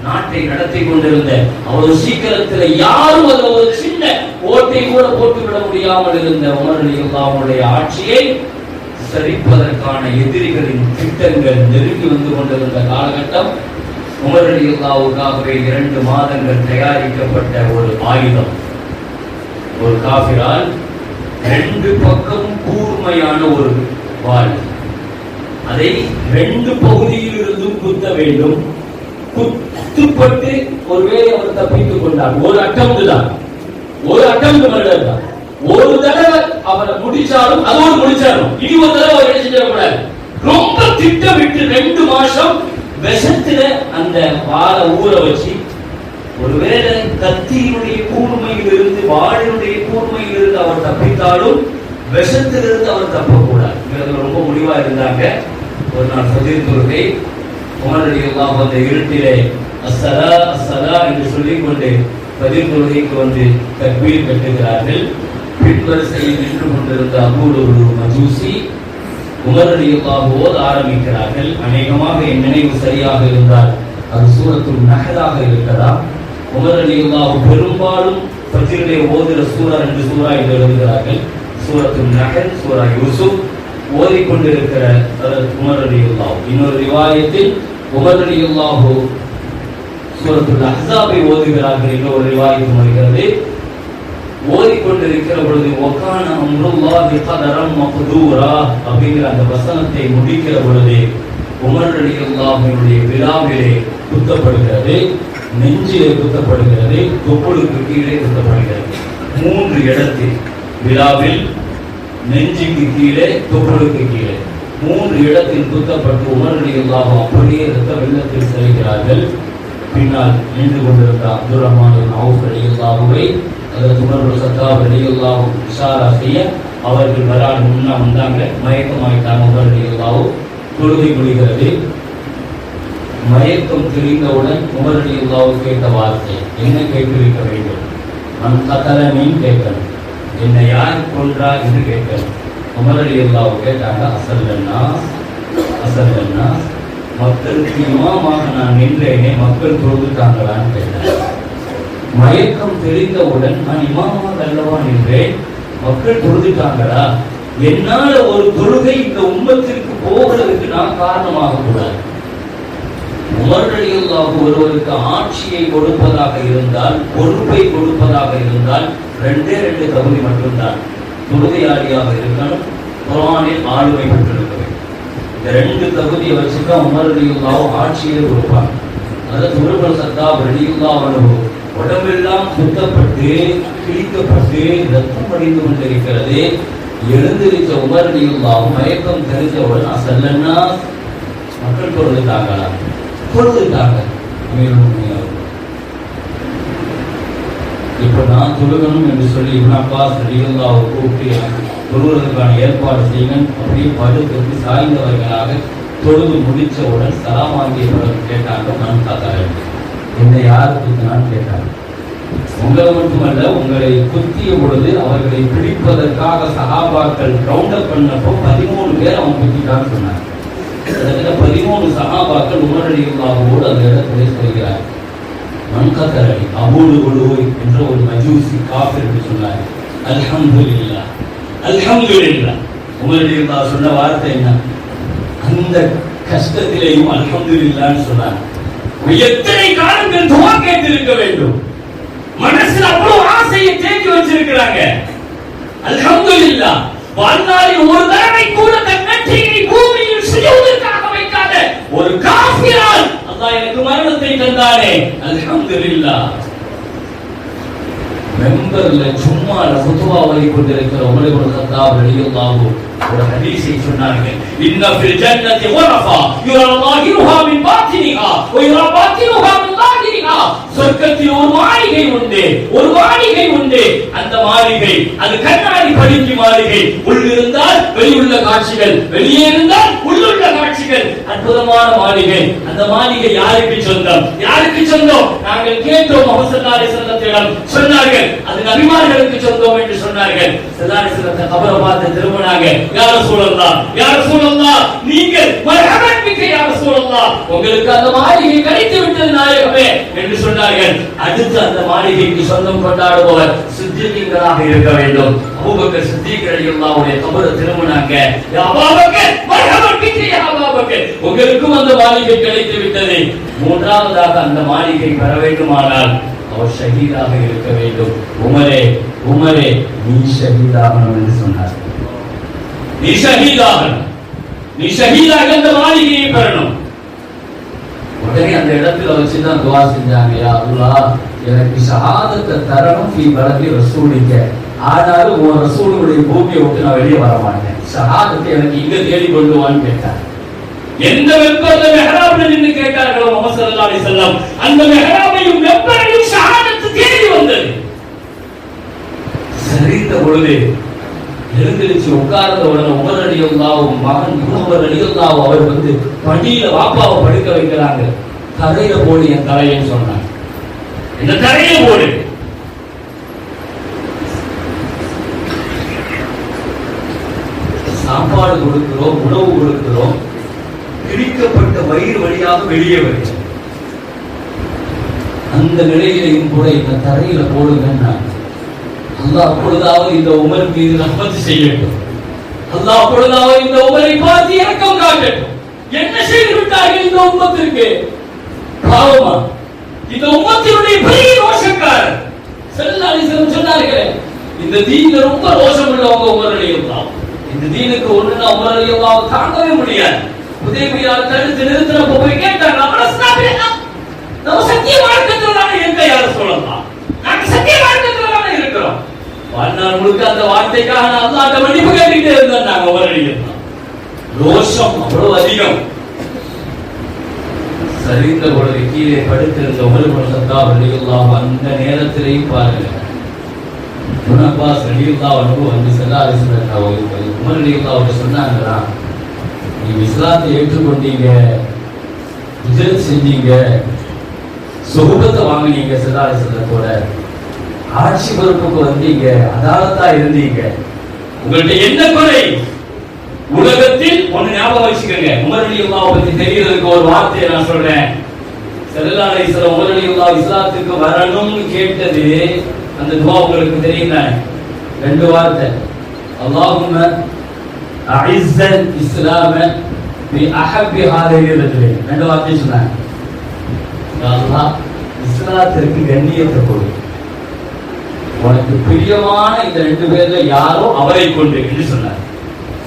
[SPEAKER 1] நாட்டை நடத்தி கொண்டிருந்த அவ்வளவு சீக்கிரத்தில் யாரும் அதில் ஒரு சின்ன ஓட்டை கூட போட்டுவிட முடியாமல் இருந்த உமர் ரலியல்லாஹுடைய ஆட்சியை சரிப்பதற்கான எதிரிகளின் திட்டங்கள் நெருங்கி வந்து கொண்டிருந்த காலகட்டம். உமர் ரலியல்லாஹுக்காகவே 2 மாதங்கள் தயாரிக்கப்பட்ட ஒரு ஆயுதம், ஒரு காஃபிரால் 2 பக்கமும் கூர்மையான ஒரு வாள், அதை 2 பகுதியில் இருந்தும் குத்த வேண்டும். குத்துப்பட்டு ஒருவேளை அவர் தப்பித்துக் கொண்டார். ஒரு அட்டம்ப்ட் தான், ஒரு அட்டம்ப்ட் மர்டர் தான். ஒரு தடவை அவரை முடிச்சாலும் அதோடு முடிச்சாலும் இனி ஒரு தடவை அவர் என்ன செஞ்சிடக்கூடாது. ரொம்ப திட்டமிட்டு 2 மாசம் விஷத்துல அந்த வாழை ஊற வச்சு, ஒருவேளை கத்தியினுடைய கூர்மையில் இருந்து வாளினுடைய கூர்மையில் இருந்து அவர் தப்பித்தாலும் விஷத்திலிருந்து அவர் தப்பக்கூடாது. இவர்கள் ரொம்ப முடிவா இருந்தாங்க. ஒரு நாள் ஃபஜ்ர் தொழுகை, உமர் ரலியல்லாஹு அந்த இருட்டிலே அஸ்ஸலா அஸ்ஸலா என்று சொல்லிக் கொண்டு ஃபஜ்ர் தொழுகைக்கு வந்து தக்பீர் கட்டுகிறார்கள். பின்வரிசையில் நின்று கொண்டிருந்த அபூ லுஅ்லுஅ் மஜூசி உமர் ரலியல்லாஹு ஓத ஆரம்பிக்கிறார்கள். அநேகமாக என் நினைவு சரியாக இருந்தால் அது சூரத்துல் நஹ்லாக இருக்கலாம். உமர் ரலியல்லாஹு பெரும்பாலும் ஃபஜ்ரிலே ஓதுற சூரா 2 சூரா என்று எழுதுகிறார்கள். சூரத்துல் நஹல், சூரா யூசுப் ஓதிக்கொண்டிருக்கிற உமர் ரலியல்லாஹு. இன்னொரு ரிவாயத்தில் உமர் ரலியல்லாஹு சூரத்துல் அஹ்ஸாபை ஓதுகிறார்கள். இன்னொரு ரிவாயத்தும் வருகிறது. ஓதிக்கொண்டிருக்கிற பொழுது வகான அம்ருல்லாஹி கதரம் மக்தூரா அப்படிங்கிற அந்த வசனத்தை முடிக்கிற பொழுது உமர் ரலியல்லாஹுவினுடைய விலாவிலே குத்தப்படுகிறது, நெஞ்சிலே குத்தப்படுகிறது, தொப்புளுக்கு கீழே குத்தப்படுகிறது. 3 இடத்தில், விலாவில், நெஞ்சுக்கு கீழே, தொப்புளுக்கு கீழே 3 இடத்தில் குத்தப்பட்டு உமர் ரலியல்லாஹு அப்படியே இரத்த வெள்ளத்தில் செல்கிறார்கள். பின்னால் நின்று கொண்டிருந்த அப்துல் ரஹ்மான் இப்னு அவுஃப் ரலியல்லாஹுவை ஹஜ்ரத் உமர் இப்னு கத்தாப் ரலியல்லாஹு இஷாரா செய்ய அவர்கள் வரால் முன்னா வந்தாங்க. மயக்கமாயிட்டாங்க. உமர் ரலியல்லாஹு தொழுகை முடிகிறது. மயக்கம் தெளிந்தவுடன் உமர் ரலியல்லாஹு கேட்ட வார்த்தை என்ன கேட்டிருக்க வேண்டும்? மன் கதலனின் கேட்கணும், என்னை யார் கொன்றா என்று கேட்கணும். உமர் ரலியல்லாஹு கேட்டாங்க, அசல்லன்னா மக்களுக்கு இமாமாக நான் நின்றேனே, மக்கள் தொழுதுட்டாங்களான்னு கேட்டாங்க. மயக்கம் தெளிந்தவுடன் நான் இமாமாக அல்லவா நின்றேன், மக்கள் தொழுதுட்டாங்களா? என்னால ஒரு தொழுகை இந்த உம்மத்திற்கு போகிறதுக்கு நான் காரணமாக கூடாது. உமர் ரலியல்லாஹு ஒருவருக்கு ஆட்சியை கொடுப்பதாக இருந்தால், பொறுப்பை கொடுப்பதாக இருந்தால் 2 தகுதி மட்டும்தான். தொழுகையாளியாக இருக்கணும், குர்ஆனில் ஆளுமை பெற்றிருக்க வேண்டும். இந்த 2 தகுதியை வச்சுதான் உமர் ரலியல்லாஹு ஆட்சியை கொடுப்பாங்க. அதாவது உமர் இப்னு கத்தாப் ரலியல்லாஹு அன்ஹு உடம்பெல்லாம் குத்தப்பட்டு கிழிக்கப்பட்டு ரத்தம் வடிந்து கொண்டிருக்கிறது. எழுந்திருச்ச உமர் ரலியல்லாஹு மயக்கம் தெரிஞ்சவுடன் அசல்லன்னா மக்கள் தொழுதுட்டாங்களா? தொழுதுட்டாங்க. இப்ப நான் தொழுகணும் என்று சொல்லி இப்னு அப்பாஸ் ரலியல்லாஹு கூப்பிட்டு தொழுவதற்கான ஏற்பாடு செய்யுங்க. அப்படியே படுத்து சாய்ந்தவர்களாக தொழுது முடிச்சவுடன் சலாம் வாங்கிய பிறகு கேட்டாங்க, நான் காத்தாரேன், என்னை யார் குத்தினான்னு கேட்டாங்க. உங்களை மட்டுமல்ல, உங்களை குத்திய பொழுது அவர்களை பிடிப்பதற்காக சஹாபாக்கள் ரவுண்ட் அப் பண்ணப்போ 13 பேர் அவன் குத்திட்டான்னு சொன்னாங்க. கிட்டத்தட்ட 13 சஹாபாக்கள் உமர் ரலியல்லாஹுவோடு அந்த இடத்திலே சொல்கிறார். மன்கதரலி அபூ லுஅ்லுஅ் என்ற ஒரு மஜூசி காஃபிர் என்று சொன்னார். அல்ஹம்துலில்லாஹ், அல்ஹம்துலில்லாஹ். உமர் ரலியல்லாஹு சொன்ன வார்த்தை என்ன? அந்த கஷ்டத்திலேயும் அல்ஹம்துலில்லாஹ்னு சொன்னார். எத்தனை காலங்கள் துஆ கேட்டிருக்க வேண்டும். மனசுல அவ்வளவு ஆசையை தேக்கி வச்சிருக்கிறாங்க. அல்ஹம்துலில்லாஹ். வாழ்நாளில் ஒரு தடவை கூட தன் நெற்றியை பூமியில் சுஜூதுக்காக வைக்காத ஒரு காஃபிரால் அல்லாஹ் எனக்கு மரணத்தை தந்தானே, அல்ஹம்துலில்லாஹ். மெம்பர்ல சும்மால ஃபத்வா வழி கொண்டிருக்கிற உமர் இப்னு கத்தாப் ரலியல்லாஹு ஒரு ஹதீஸை சொன்னார்கள். இன்ன ஃபில் ஜன்னதி குரஃபா யுரா லாஹிருஹா மின் பாத்தினிஹா வ யுரா பாத்தினுஹா மின் லாஹிரிஹா. சொர்க்கத்தில் ஒரு மாளிகை உண்டு, ஒரு மாளிகை உண்டு. அந்த மாளிகை அது கண்ணாடி படிக்கு மாளிகை. உள்ளிருந்தால் வெளியுள்ள காட்சிகள், வெளியே இருந்தால் உள்ளுள்ள காட்சிகள். அற்புதமான மாளிகை. அந்த மாளிகை யாருக்கு சொந்தம்? யாருக்கு சொந்தம்? நாங்கள் கேட்டோம். முஹம்மது ஸல்லல்லாஹு அலைஹி வஸல்லம் சொன்னார்கள் அது நபிமார்களுக்கு சொந்தம் என்று சொன்னார்கள். ஸல்லல்லாஹு அலைஹி வஸல்லம் கபரை பார்த்து திரும்பினாங்க. யா ரசூலல்லாஹ், யா ரசூலல்லாஹ், நீங்கள் மர்ஹபன் பிக யா ரசூலல்லாஹ், உங்களுக்கு அந்த மாளிகை கிடைத்து விட்டது நாயகமே என்று சொன்னார்கள். அடுத்து அந்த மாளிகைக்கு சொந்தம் கொண்டாடுபவர் சித்திகீன்களாக இருக்க வேண்டும். அபூபக்கர் சித்திக் ரலியல்லாஹுடைய கபரை திரும்பினாங்க. யா அபூபக்கர் மர்ஹபன் பிக யா அபூபக்கர், உங்களுக்கும் அந்த மாளிகை கிடைத்து விட்டது. மூன்றாவதாக அந்த மாளிகை பெற வேண்டுமானால் அவர் ஷஹீதாக இருக்க வேண்டும். உமரே, உமரே, நீ ஷஹீதாகணும் என்று சொன்னார். நீ ஷஹீதாக, நீ ஷஹீதாக அந்த மாளிகையை பெறணும். உடனே அந்த இடத்துல வச்சுதான் துவா செஞ்சாங்க, யா அல்லாஹ் எனக்கு ஷஹாதத்தை தரணும் ஃபீ பலதி ரசூலிக்க, ஆனாலும் உன் ரசூலுடைய பூமியை விட்டு நான் வெளியே வர மாட்டேன், ஷஹாதத்தை எனக்கு இங்க தேடி கொண்டு வான்னு கேட்டார். எந்த மெம்பர்ல மெஹராப்ல நின்று கேட்டார்களோ முஹம்மது ஸல்லல்லாஹு அலைஹி வஸல்லம், அந்த மெஹராபையும் மெம்பரையும் ஷஹாதத்து தேடி வந்தது. சரிந்த பொழுது எழுந்திருச்சு உட்கார்ந்த உடனே உமர் ரலியல்லாஹு மகன் உமர் ரலியல்லாஹு அவர் வந்து படியில வாப்பாவை படுக்க வைக்கிறாங்க. தரையில போடு என் தலையன்னு சொன்னாங்க. இந்த தரையில போடு. சாப்பாடு கொடுக்கிறோம், உணவு கொடுக்கிறோம், பிரிக்கப்பட்ட வயிறு வழியாக வெளியே வருகிறது. அந்த நிலையிலையும் கூட இந்த தரையில போடுங்கன்னா அல்லாஹ் பொழுதாவது இந்த உமர் மீது ரஹ்மத் செய்யட்டும், அல்லாஹ் பொழுதாவது இந்த உமரை பார்த்து இரக்கம் காட்டட்டும். என்ன செய்து விட்டார்கள் இந்த உம்மத்திற்கு? பாவமா? இந்த உம்மத்தினுடைய பெரிய ரோஷக்காரர் ஸல்லல்லாஹு அலைஹி வஸல்லம் சொன்னார்களே, இந்த தீன்ல ரொம்ப ரோஷம் உள்ளவங்க உமர் ரலியல்லாஹு. இந்த தீனுக்கு ஒண்ணுனா உமர் ரலியல்லாஹு தாங்கவே முடியாது. உதயபியார் தடுத்து நிறுத்தினப்ப போய் கேட்டாங்க, நம்ம சத்திய மார்க்கத்துல தானே எங்க யாரும் சொல்லலாம், நாங்க சத்திய மார்க்கத்துல தானே இருக்கிறோம். வாழ்நாள் முழுக்க அந்த வார்த்தைக்காக நான் அல்லாஹ்ட்ட மன்னிப்பு கேட்டுட்டே இருந்தாங்க. உமர் ரலியல்லாஹு ரோஷம் அவ்வளவு அதிகம். சரிந்த பொழுது கீழே படுத்திருந்த உமர் இப்னு கத்தாப் ரலியல்லாஹு அந்த நேரத்திலேயும் பாருங்க, இப்னு அப்பாஸ் ரலியல்லாஹு அன்ஹு வந்து ஸல்லல்லாஹு அலைஹி வஸல்லம் உமர் ரலியல்லாஹு சொன்னாங்களா, நீங்க இஸ்லாத்தை ஏற்றுக்கொண்டீங்க, ஹிஜ்ரத் செஞ்சீங்க, சுஹபத்தை வாங்கினீங்க, ஸல்லல்லாஹு அலைஹி வஸல்லத்தோட ஆட்சி பொறுப்புக்கு வந்தீங்க, அதாலத்தா இருந்தீங்க, உங்கள்ட்ட என்ன குறை? உலகத்தில் ஒன்னு ஞாபகம் வச்சுக்கோங்க, உமர் ரலியல்லாஹு பத்தி தெரியறதுக்கு ஒரு வார்த்தையை நான் சொல்றேன். ஸல்லல்லாஹு அலைஹி வஸல்லம் உமர் ரலியல்லாஹு இஸ்லாத்துக்கு வரணும்னு கேட்டது அந்த துஆ உங்களுக்கு தெரியுங்க. ரெண்டு வார்த்தை, அல்லாஹும்ம அஇஸ்ஸல் இஸ்லாம பி அஹப்பி ஹாதிஹி ரஜுலைன். ரெண்டு வார்த்தை சொன்னாங்க. யா அல்லாஹ் இஸ்லாத்திற்கு கண்ணியத்தை கொடு, உனக்கு பிரியமான இந்த ரெண்டு பேர்ல யாரோ அவரை கொண்டு என்று சொன்னார்.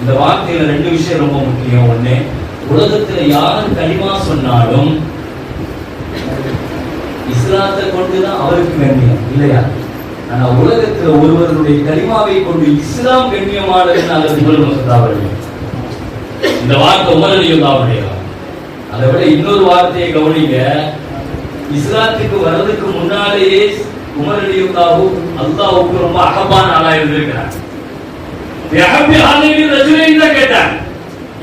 [SPEAKER 1] இந்த வார்த்தையில ரெண்டு விஷயம் ரொம்ப முக்கியம். ஒண்ணு, உலகத்துல யாரும் கலிமா சொன்னாலும் இஸ்லாத்தை கொண்டுதான் அவருக்கு கண்ணியம் இல்லையா? ஆனா உலகத்துல ஒருவருடைய கலிமாவை கொண்டு இஸ்லாம் கண்ணியமானது. இந்த வார்த்தை உமர் ரலியல்லாஹு. அதை விட இன்னொரு வார்த்தையை கவனிங்க, இஸ்லாத்துக்கு வர்றதுக்கு முன்னாலேயே உமர் ரலியல்லாஹு அல்லாஹ்வுக்கு ரொம்ப அகப்பான ஆளா இருந்திருக்கிறார்.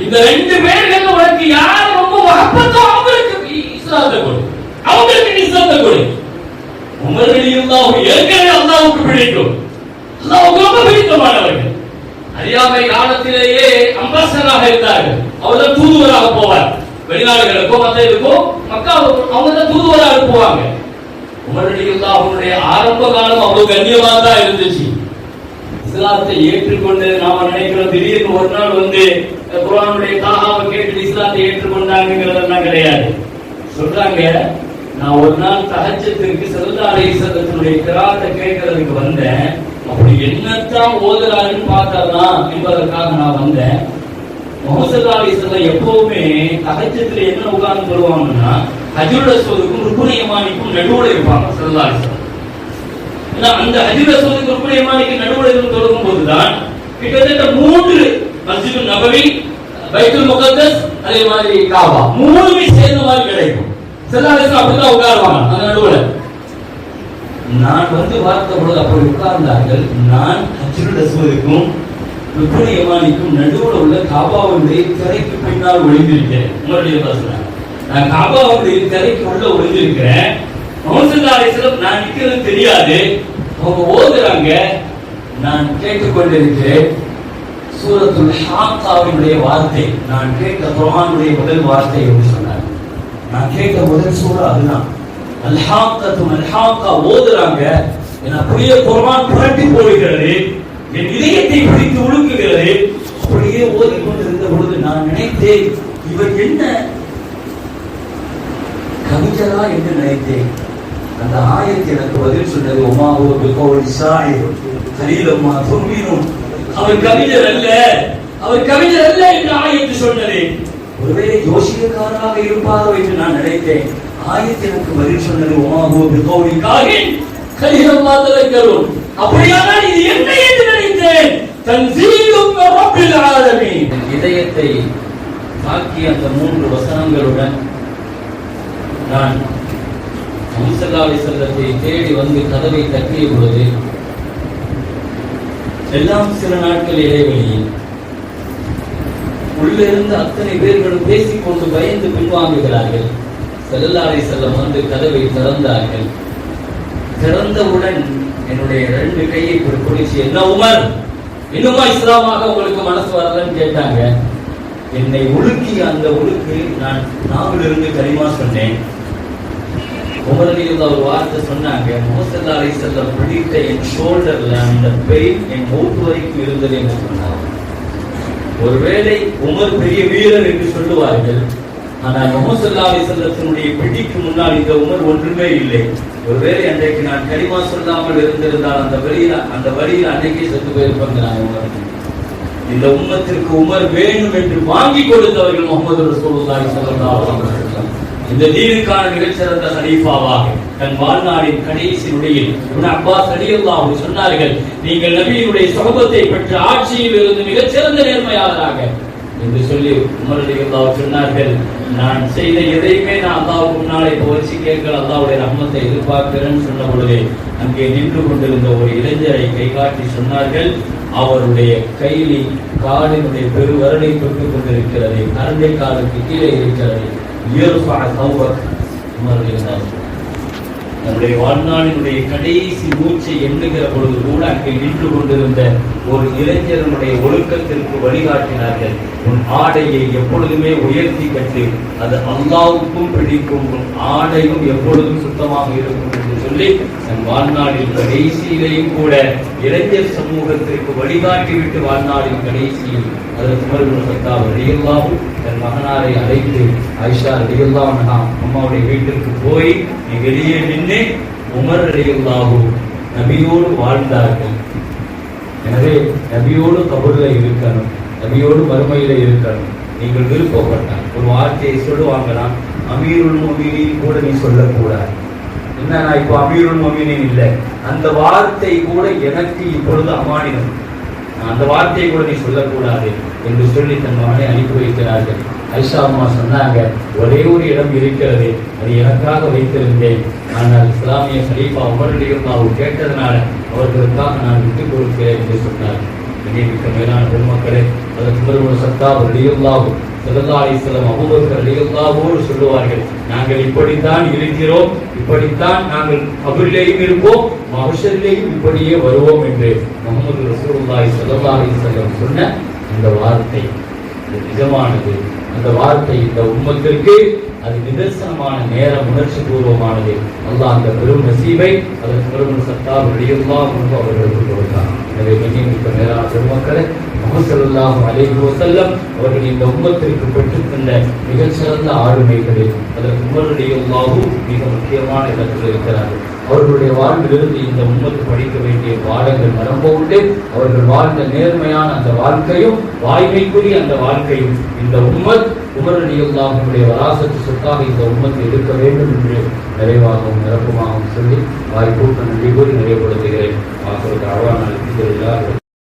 [SPEAKER 1] இந்த ரெண்டு பேர்கள் உனக்கு யார் ரொம்ப மஹப்பத்தோ அவங்களுக்கு இஸ்லாத்தை கொடு, அவங்களுக்கு இஸ்லாத்தை கொடு. உமர் ரலியல்லாஹு ஏற்கனவே அல்லாஹ்வுக்கு பிடிக்கும், அல்லாஹ்வுக்கு ரொம்ப பிடித்தமானவர்கள். அறியாமை காலத்திலேயே அம்பாசடராக இருந்தார்கள். அவர்தான் தூதுவராக போவார், வெளிநாடுகளுக்கோ மற்ற இதுக்கோ மக்காவுக்கு அவங்க தான் தூதுவராக போவாங்க. உமர் ரலியல்லாஹுடைய ஆரம்ப காலம் அவ்வளவு கண்ணியமாக தான் இருந்துச்சு. இஸ்லாத்தை ஏற்றுக்கொண்டு நாம நினைக்கிறோம் திடீர்னு ஒரு நாள் வந்து குர்ஆனுடைய தாஹாவை கேட்டு இஸ்லாத்தை ஏற்றுக்கொண்டாங்கிறதெல்லாம் கிடையாது. சொல்றாங்க, நான் ஒரு நாள் தஹஜ்ஜுக்கு ஸல்லல்லாஹு அலைஹி வஸல்லத்துடைய கிராத்தை கேட்கறதுக்கு வந்தேன். அப்படி என்னத்தான் ஓதுறாருன்னு பார்க்கலாம் என்பதற்காக நான் வந்தேன். முஹம்மது ஸல்லல்லாஹு அலைஹி வஸல்லம் எப்பவுமே தஹஜ்ஜுல என்ன உட்கார்ந்து சொல்லுவாங்கன்னா, ஹஜ்ருல் அஸ்வதுக்கும் ருக்னுல் யமானிக்கும் நடுவுல இருப்பாங்க ஸல்லல்லாஹு அலைஹி வஸல்லம். அந்த ஹஜ்ருல் அஸ்வதுக்கும் ருக்னுல் யமானிக்கு நடுவுல இருந்து தொழுகும் போதுதான் கிட்டத்தட்ட 3 மஸ்ஜிதுன் நபவி, பைத்துல் முகத்தஸ், அதே மாதிரி காபா மூணுமே சேர்ந்த மாதிரி கிடைக்கும். ஸல்லல்லாஹு அலைஹி வஸல்லம் அப்படிதான் உட்காருவாங்க அந்த நடுவுல. நான் வந்து பார்த்த பொழுது அப்படி உட்கார்ந்தார்கள். நான் ஹஜ்ருல் அஸ்வதுக்கும் ருக்னுல் யமானிக்கும் நடுவுல உள்ள காபாவுடைய திரைக்கு பின்னால் ஒளிந்திருக்கிறேன். உமர் ரலியல்லாஹு அன்ஹு, நான் காபாவுடைய திரைக்கு உள்ள ஒளிந்திருக்கிறேன். முஹம்மது ஸல்லல்லாஹு அலைஹி வஸல்லம் நான் நிக்கிறது தெரியாது, அவங்க ஓதுறாங்க, நான் கேட்டுக்கொண்டிருக்கிறேன். சூரத்துல் ஹாக்காவினுடைய வார்த்தை, நான் கேட்ட குர்ஆனுடைய முதல் வார்த்தை என்று சொன்னார். நான் கேட்ட முதல் சூரா அதுதான், அல் ஹாக்கத்து மல் ஹாக்கா ஓதுறாங்க. என் அப்படியே குர்ஆன் புரட்டி போடுகிறது, என் இதயத்தை பிடித்து உழுக்குகிறது. அப்படியே ஓதிக்கொண்டிருந்த பொழுது நான் நினைத்தேன், இவர் என்ன கவிஞரா என்று நினைத்தேன். அந்த ஆயத்து எனக்கு பதில் சொன்னது, உமாஹு பிகௌலி ஷாயிர் கலீலம்மா துமினூன். அவர் கவிஞர் அல்ல, அவர் கவிஞர் அல்ல என்று ஆயத்து சொன்னது. ஒருவேளை ஜோசியக்காரராக இருப்பாரோ என்று நான் நினைத்தேன். ஆயத்திற்கு பதில் சொன்னது அப்படியானால் இது என்ன என்று நினைத்தேன். இதயத்தை தாக்கி அந்த 3 வசனங்களுடன் நான் செல்லத்தை தேடி வந்து கதவை தட்டிய பொழுது எல்லாம் சில நாட்கள் இடைவெளியில் உள்ளிருந்து அத்தனை பேர்களும் பேசிக்கொண்டு பயந்து பின்வாங்குகிறார்கள். ஸல்லல்லாஹு அலைஹி வஸல்லம் வந்து கதவை திறந்தார்கள். திறந்தவுடன் என்னுடைய 2 கையை பிடிச்சு, என்ன உமர், இன்னுமா இஸ்லாமாக உங்களுக்கு மனசு வரலன்னு கேட்டாங்க. என்னை உலுக்கிய அந்த உலுக்கு நான் நாவிலிருந்து கலிமா சொன்னேன். உமர் ரலியல்லாஹு ஒரு வார்த்தை சொன்னாங்க, முஹம்மது ஸல்லல்லாஹு அலைஹி வஸல்லம் பிடித்த என் ஷோல்டர்ல அந்த பெயின் என் மூட்டு வரைக்கும் இருந்தது என்று சொன்னார். ஒருவேளை உமர் பெரிய வீரர் என்று சொல்லுவார்கள். ஆனால் முஹம்மது ஸல்லல்லாஹு அலைஹி வஸல்லத்தினுடைய பிடிக்கு முன்னால் இந்த உமர் ஒன்றுமே இல்லை. ஒருவேளை அன்றைக்கு நான் கலிமா சொல்லாமல் இருந்திருந்தால் அந்த வழியில் அன்றைக்கே செத்து போயிருப்பாங்க. நான் உமர், இந்த உம்மத்திற்கு உமர் வேண்டும் என்று வாங்கி கொடுத்தவர்கள் முஹம்மது ரசூலுல்லாஹி ஸல்லல்லாஹு அலைஹி வஸல்லம். இந்த தீனுக்கான மிகச்சிறந்த ஹலீஃபாவாக தன் வாழ்நாளின் கடைசி நொடியில் இப்னு அப்பாஸ் ரலியல்லாஹு அன்ஹு சொன்னார்கள், நீங்கள் நபியினுடைய சுஹபத்தை பெற்ற ஆட்சியில் இருந்து மிகச்சிறந்த நேர்மையாளராக என்று சொல்லி உமர் ரலியல்லாஹு சொன்னார்கள், நான் செய்த எதையுமே நான் அல்லாஹ்வுக்கு முன்னாலே வச்சு கேட்கிற அல்லாஹ்வுடைய ரஹ்மத்தை எதிர்பார்க்கிறேன்னு சொன்ன பொழுது அங்கே நின்று கொண்டிருந்த ஒரு இளைஞரை கை காட்டி சொன்னார்கள், அவருடைய கையில் காலினுடைய பெருவரலை தொட்டுக் கொண்டிருக்கிறது, அரண்டை காலுக்கு கீழே இருக்கிறது. நம்முடைய வாழ்நாளினுடைய கடைசி மூச்சை எண்ணுகிற பொழுது கூட அங்கே நின்று கொண்டிருந்த ஒரு இளைஞரனுடைய ஒழுக்கத்திற்கு வழிகாட்டினார்கள். உன் ஆடையை எப்பொழுதுமே உயர்த்தி கட்டு, அது அல்லாஹ்வுக்கும் பிடிக்கும், உன் ஆடையும் எப்பொழுதும் சுத்தமாக இருக்கும் என்று சொல்லி தன் வாழ்நாளின் கடைசியிலையும் கூட இளைஞர் சமூகத்திற்கு வழிகாட்டிவிட்டு வாழ்நாளின் கடைசியில் அதற்கு உமர் இப்னு கத்தாப் ரலியல்லாஹு தன் மகனாரை அழைத்து, ஆயிஷா ரலியல்லாஹு அன்ஹா அம்மாவுடைய வீட்டிற்கு போய் நீ வெளியே நின்று உமர் ரலியல்லாஹு நபியோடு வாழ்ந்தார்கள். எனவே நபியோடு கபூர்ல இருக்கணும், நபியோடு மறுமையில இருக்கணும். நீங்கள் விருப்பப்பட்டால் ஒரு வார்த்தையை சொல்லுவாங்களாம், அமீருல் முஃமினீன் கூட நீ சொல்லக்கூடாது. என்ன, நான் இப்போ அமீருல் முஃமினீன் இல்லை, அந்த வார்த்தை கூட எனக்கு இப்பொழுது அமானிதம், அந்த வார்த்தையை கூட நீ சொல்லக்கூடாது என்று சொல்லி தன் மகனை அனுப்பி வைக்கிறார்கள். ஆயிஷா அம்மா சொன்னாங்க, ஒரே ஒரு இடம் இருக்கிறது, அது எனக்காக வைத்திருந்தேன், ஆனால் இஸ்லாமிய கலீஃபா உமர் ரலியல்லாஹு கேட்டதனால அவர்களுக்காக நான் விட்டுக் கொடுக்கிறேன் என்று சொன்னார். மிக்க மேலான பெருமக்களே, அதற்கு உமர் இப்னு கத்தாப் ரலியல்லாஹு ஸல்லல்லாஹு அலைஹி வஸல்லம் அபூபக்கர் ரலியல்லாஹு சொல்லுவார்கள், நாங்கள் இப்படித்தான் இருக்கிறோம், இப்படித்தான் நாங்கள் கபரிலேயும் இருப்போம், மஹ்ஷரிலேயும் இப்படியே வருவோம் என்று முஹம்மது ரசூலுல்லாஹி ஸல்லல்லாஹு அலைஹி வஸல்லம் சொன்ன அந்த வார்த்தை நிஜமானது. அந்த வார்த்தை இந்த உம்மத்திற்கு அது நிதர்சனமான நேரம் உணர்ச்சி பூர்வமானது. அல்லாஹ் அந்த பெரும் நசீபை அதற்கு உமர் இப்னு கத்தாப் ரலியல்லாஹு அன்ஹு அவர்களுக்கு கொடுத்தார். எனவே மிக்க மேலான பெருமக்களே, முஹம்மது ஸல்லல்லாஹு அலைஹி வஸல்லம் அவர்கள் இந்த உம்மத்திற்கு பெற்றுத் தந்த மிகச்சிறந்த ஆளுமைகளில் அதற்கு உமர் ரலியல்லாஹு மிக முக்கியமான இடத்தில் இருக்கிறார்கள். அவர்களுடைய வாழ்விலிருந்து இந்த உம்மத்து படிக்க வேண்டிய பாடங்கள் நிரம்பவுண்டு. அவர்கள் வாழ்ந்த நேர்மையான அந்த வாழ்க்கையும் வாய்மைக்குரிய அந்த வாழ்க்கையும் இந்த உம்மத் உமர் ரலியல்லாஹுடைய வராசத்து சொத்தாக இந்த உம்மத்து இருக்க வேண்டும் என்று நிறைவாகவும் நிரப்பமாகவும் சொல்லி வாய்ப்பு நன்றி கூறி நிறைவுபடுத்துகிறேன். வாசலுக்கு அழகான